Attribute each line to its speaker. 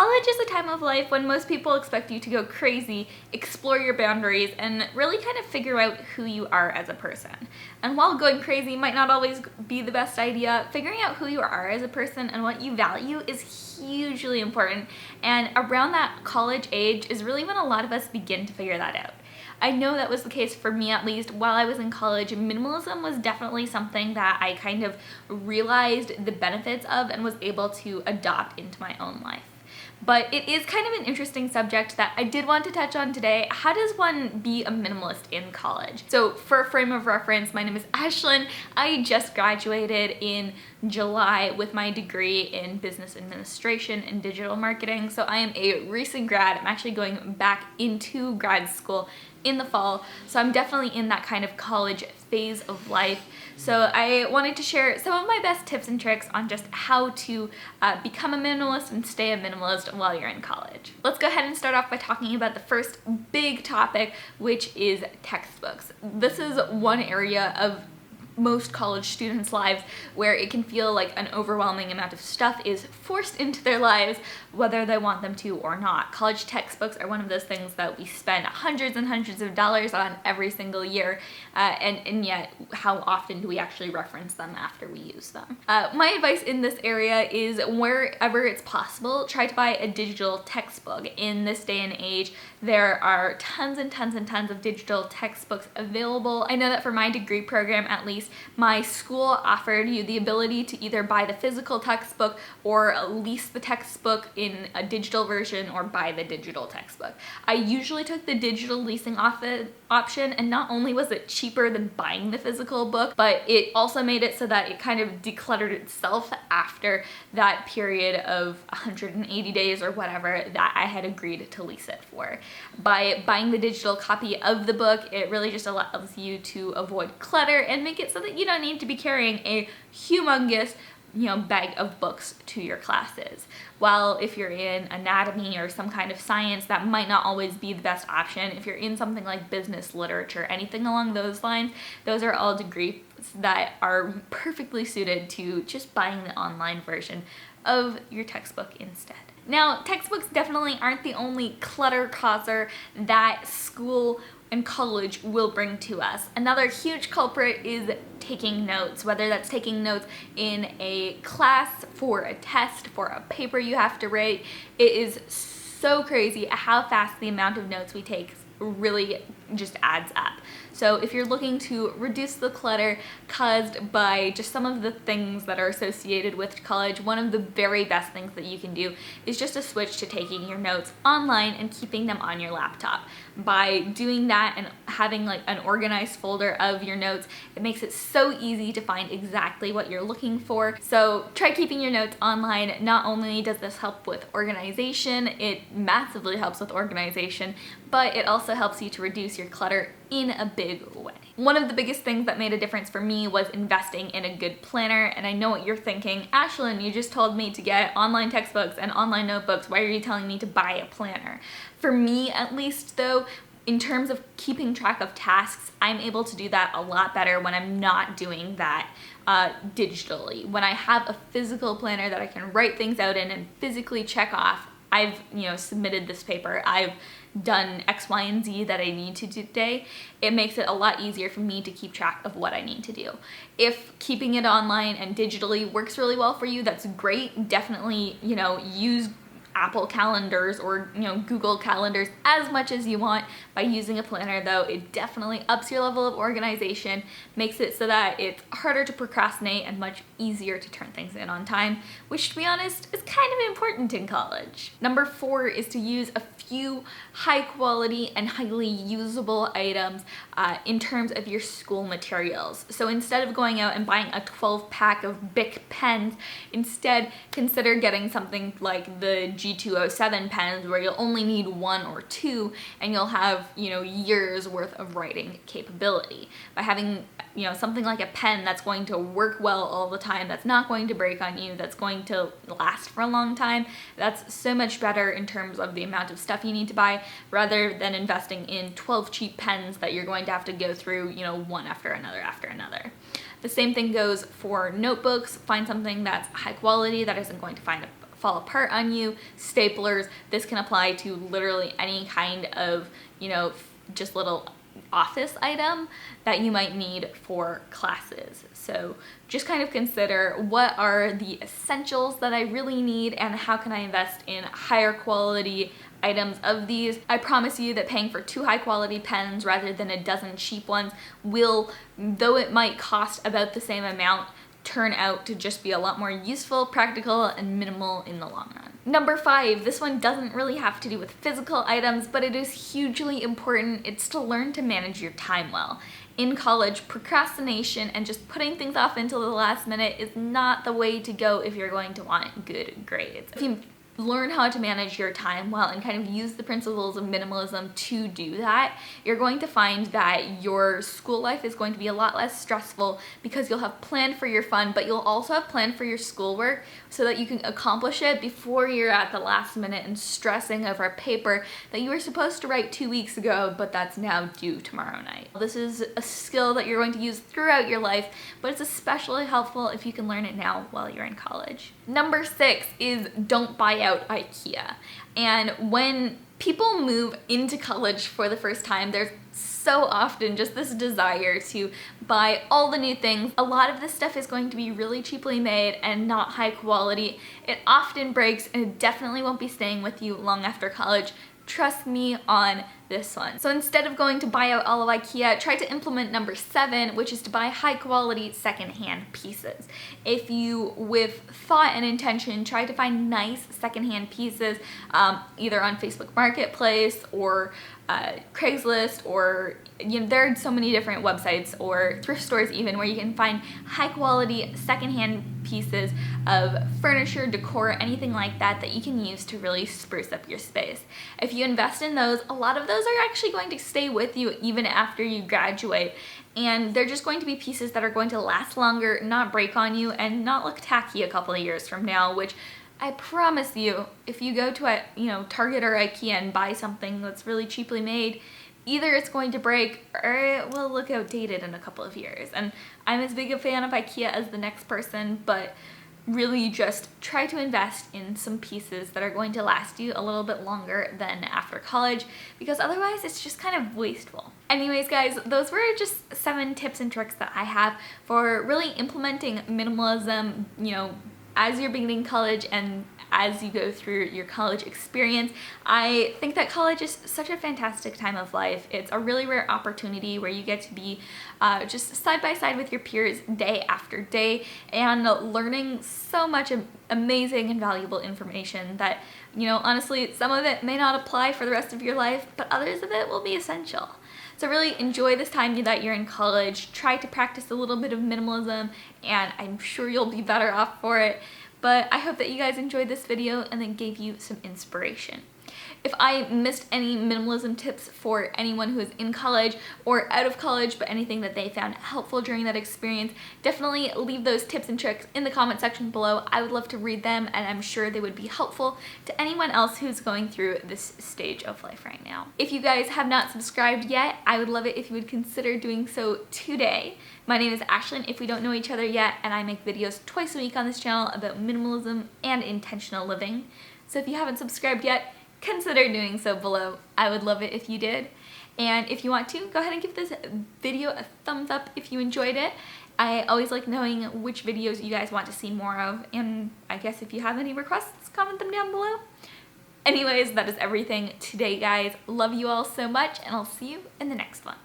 Speaker 1: College is a time of life when most people expect you to go crazy, explore your boundaries, and really kind of figure out who you are as a person. And while going crazy might not always be the best idea, figuring out who you are as a person and what you value is hugely important. And around that college age is really when a lot of us begin to figure that out. I know that was the case for me, at least while I was in college. Minimalism was definitely something that I kind of realized the benefits of and was able to adopt into my own life. But it is kind of an interesting subject that I did want to touch on today. How does one be a minimalist in college? So for a frame of reference, my name is Ashlynne. I just graduated in July with my degree in business administration and digital marketing. So I am a recent grad. I'm actually going back into grad school in the fall. So I'm definitely in that kind of college phase of life. So I wanted to share some of my best tips and tricks on just how to become a minimalist and stay a minimalist while you're in college. Let's go ahead and start off by talking about the first big topic, which is textbooks. This is one area of most college students' lives where it can feel like an overwhelming amount of stuff is forced into their lives, whether they want them to or not. College textbooks are one of those things that we spend hundreds and hundreds of dollars on every single year, and yet how often do we actually reference them after we use them? My advice in this area is wherever it's possible, try to buy a digital textbook. In this day and age, there are tons and tons and tons of digital textbooks available. I know that for my degree program, at least, my school offered you the ability to either buy the physical textbook or lease the textbook in a digital version or buy the digital textbook. I usually took the digital leasing option, and not only was it cheaper than buying the physical book, but it also made it so that it kind of decluttered itself after that period of 180 days or whatever that I had agreed to lease it for. By buying the digital copy of the book, it really just allows you to avoid clutter and make it so that you don't need to be carrying a humongous bag of books to your classes. While if you're in anatomy or some kind of science, that might not always be the best option. If you're in something like business, literature, anything along those lines, those are all degrees that are perfectly suited to just buying the online version of your textbook instead. Now, textbooks definitely aren't the only clutter causer that school and college will bring to us. Another huge culprit is taking notes, whether that's taking notes in a class, for a test, for a paper you have to write. It is so crazy how fast the amount of notes we take really just adds up. So if you're looking to reduce the clutter caused by just some of the things that are associated with college, one of the very best things that you can do is just to switch to taking your notes online and keeping them on your laptop. By doing that and having like an organized folder of your notes, it makes it so easy to find exactly what you're looking for. So try keeping your notes online. Not only does this help with organization, it massively helps with organization, but it also helps you to reduce your clutter in a big way. One of the biggest things that made a difference for me was investing in a good planner, and I know what you're thinking. Ashlynne, you just told me to get online textbooks and online notebooks. Why are you telling me to buy a planner? For me, at least though, in terms of keeping track of tasks, I'm able to do that a lot better when I'm not doing that digitally. When I have a physical planner that I can write things out in and physically check off, I've submitted this paper, I've done X, Y, and Z that I need to do today, it makes it a lot easier for me to keep track of what I need to do. If keeping it online and digitally works really well for you, that's great. Definitely, use Apple calendars or Google calendars as much as you want. By using a planner though, it definitely ups your level of organization, makes it so that it's harder to procrastinate and much easier to turn things in on time, which to be honest is kind of important in college. Number 4 is to use a few high quality and highly usable items in terms of your school materials. So instead of going out and buying a 12-pack of Bic pens, instead consider getting something like the G207 pens where you'll only need 1 or 2 and you'll have years worth of writing capability. By having something like a pen that's going to work well all the time, that's not going to break on you, that's going to last for a long time, that's so much better in terms of the amount of stuff you need to buy, rather than investing in 12 cheap pens that you're going to have to go through one after another. The same thing goes for notebooks. Find something that's high quality that isn't going to fall apart on you, staplers. This can apply to literally any kind of, you know, just little office item that you might need for classes. So just kind of consider what are the essentials that I really need and how can I invest in higher quality items of these. I promise you that paying for 2 high quality pens rather than a dozen cheap ones will, though it might cost about the same amount, turn out to just be a lot more useful, practical, and minimal in the long run. Number 5, this one doesn't really have to do with physical items, but it is hugely important. It's to learn to manage your time well. In college, procrastination and just putting things off until the last minute is not the way to go if you're going to want good grades. If you learn how to manage your time well and kind of use the principles of minimalism to do that, you're going to find that your school life is going to be a lot less stressful because you'll have planned for your fun, but you'll also have planned for your schoolwork so that you can accomplish it before you're at the last minute and stressing over a paper that you were supposed to write 2 weeks ago, but that's now due tomorrow night. This is a skill that you're going to use throughout your life, but it's especially helpful if you can learn it now while you're in college. Number 6 is don't buy out IKEA. And when people move into college for the first time, there's so often just this desire to buy all the new things. A lot of this stuff is going to be really cheaply made and not high quality. It often breaks and it definitely won't be staying with you long after college. Trust me on this one. So instead of going to buy out all of IKEA, try to implement number 7, which is to buy high quality secondhand pieces. If you, with thought and intention, try to find nice secondhand pieces, either on Facebook Marketplace or Craigslist, or there are so many different websites or thrift stores even where you can find high quality secondhand pieces of furniture, decor, anything like that that you can use to really spruce up your space. If you invest in those, a lot of those are actually going to stay with you even after you graduate, and they're just going to be pieces that are going to last longer, not break on you, and not look tacky a couple of years from now, which I promise you, if you go to a Target or IKEA and buy something that's really cheaply made, either it's going to break or it will look outdated in a couple of years. And I'm as big a fan of IKEA as the next person, but really just try to invest in some pieces that are going to last you a little bit longer than after college, because otherwise it's just kind of wasteful. Anyways guys, those were just 7 tips and tricks that I have for really implementing minimalism, as you're beginning college and as you go through your college experience. I think that college is such a fantastic time of life. It's a really rare opportunity where you get to be just side by side with your peers day after day and learning so much amazing and valuable information that, honestly, some of it may not apply for the rest of your life, but others of it will be essential. So really enjoy this time that you're in college. Try to practice a little bit of minimalism, and I'm sure you'll be better off for it. But I hope that you guys enjoyed this video and it gave you some inspiration. If I missed any minimalism tips for anyone who is in college or out of college, but anything that they found helpful during that experience, definitely leave those tips and tricks in the comment section below. I would love to read them, and I'm sure they would be helpful to anyone else who's going through this stage of life right now. If you guys have not subscribed yet, I would love it if you would consider doing so today. My name is Ashlynne, if we don't know each other yet, and I make videos twice a week on this channel about minimalism and intentional living. So if you haven't subscribed yet, consider doing so below. I would love it if you did. And if you want to, go ahead and give this video a thumbs up if you enjoyed it. I always like knowing which videos you guys want to see more of, and I guess if you have any requests, comment them down below. Anyways, that is everything today, guys. Love you all so much, and I'll see you in the next one.